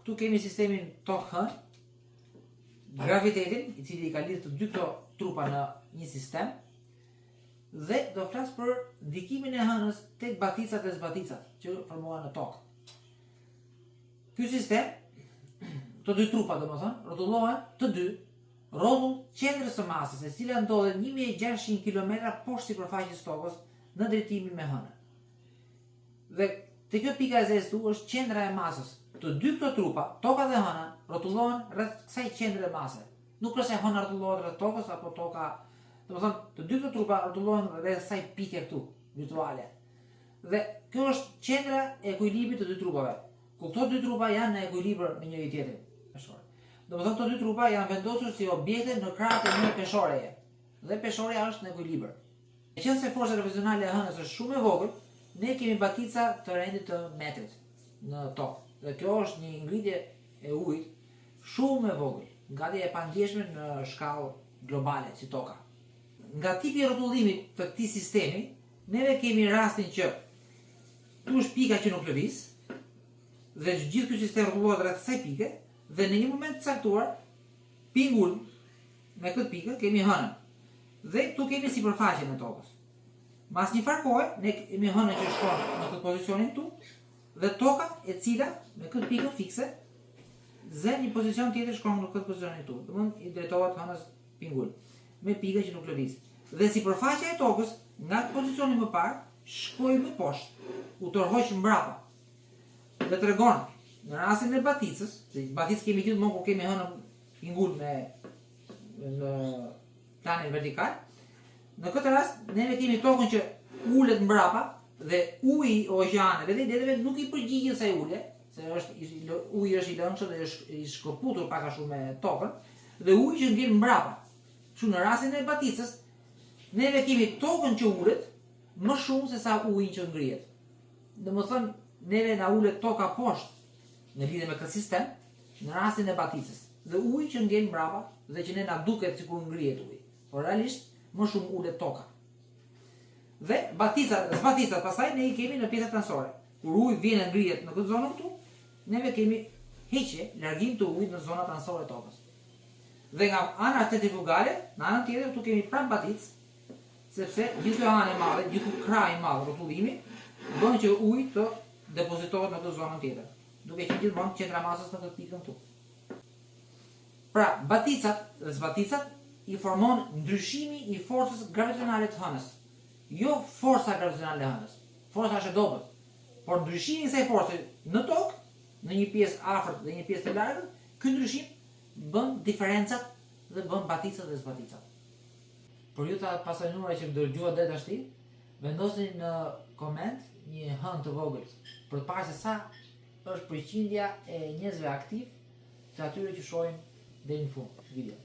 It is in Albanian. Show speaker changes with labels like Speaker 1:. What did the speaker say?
Speaker 1: këtu kemi sistemin tokë-hënë, gravitetin, i cili I ka lidhë të dy këto trupa në një sistem, dhe do flas për ndikimin e hënës tek baticat dhe zbaticat që formohen në tokë. Ky sistem, të dy trupa domethënë, rrotullohen të dy rrotull qendrës së masës, e cila ndodhet 1600 km poshtë sipërfaqes tokës në drejtimin me hënën. Dhe te kjo pika e zezë këtu është qendra e masës. Të dy këto trupa, toka dhe hëna, rrotullohen rreth kësaj qendre mase. Nuk është se hëna rrotullohet rreth tokës apo toka. Domethënë, të dy këto trupa rrotullohen rreth kësaj pike këtu, virtuale. Dhe kjo është qendra e ekuilibrit të dy trupave. Ku këto dy trupa janë në ekuilibër me njëri tjetrin. Domethënë, këto dy trupa janë vendosur si objekte në krahët e një peshoreje. Dhe peshoreja është në ekuilibër. Meqense forca gravitacionale e hënës është shumë e vogël, ne kemi batica të rendit të metrit në tokë. Dhe kjo është një ngritje e ujit shumë e vogël, gati e pandjeshme në shkallë globale si toka. Nga tipi I rrotullimit të këtij sistemi, neve kemi rastin që tu është pika që nuk lëviz, dhe gjithë ky sistem rrotullohet rreth kësaj pike, dhe në një moment të caktuar, pingull me këtë pikë kemi hënën. Dhe këtu kemi sipërfaqen e tokës. Mas një farë kohe, ne kemi hënën që shkon në këtë pozicionin këtu, dhe toka e cila me këtë pikë fikse dhe një pozicion tjetër shkon në këtë pozicionin këtu. Domthonë I drejtohet hënës pingull me pikën që nuk lëviz. Dhe sipërfaqja e tokës nga pozicioni më parë shkoi më poshtë, u tërhoq mbrapa. Dhe tregon në rastin e baticës, se baticë kemi gjithmonë kur kemi hënën pingull në planin vertikal. Në këtë rast neve kemi tokën që ulet mbrapa dhe uji I oqeaneve dhe dedeve nuk I përgjigjen kësaj ule, se uji është I lëngshëm dhe është I shkëputur pak a shumë me tokën, dhe uji që ngel mbrapa. Kështu në rastin e baticës, neve kemi tokën që ulet më shumë se sa ujin që ngrihet. Domethënë, neve na ulet toka poshtë në lidhje me këtë sistem, në rastin e baticës, dhe uji që ngel mbrapa dhe që ne na duket sikur ngrihet uji. Por realisht më shumë ulet toka. Dhe zbaticat pastaj ne I kemi në pjesën transore. Kur uji vjen e ngrihet në këtë zonë këtu, neve kemi heqje, largim të ujit në zona transore të tokës. Dhe nga ana centrifugale, në anën tjetër këtu kemi pranë baticë, sepse gjithë kjo anë e madhe, gjithë krah I madh rrotullimi, bën që uji të depozitohet në këtë zonën tjetër, duke qenë gjithmonë qendra masës në këtë pikën këtu. Pra, baticat dhe zbaticat I formon ndryshimi I forcës gravitacionale të hënës. Jo forca gravitacionale e hënës. Forca është e dobët. Por ndryshimi I kësaj force në tokë, në një pjesë afërt dhe një pjesë të largët, ky ndryshim bën diferencat dhe bën baticat dhe zbaticat. Por ju të pasanuara që më dëgjuat deri tashti, vendosni në koment një hënë të vogël për të parë se sa është përqindja e njerëzve aktiv të atyre që shohin deri në fund video.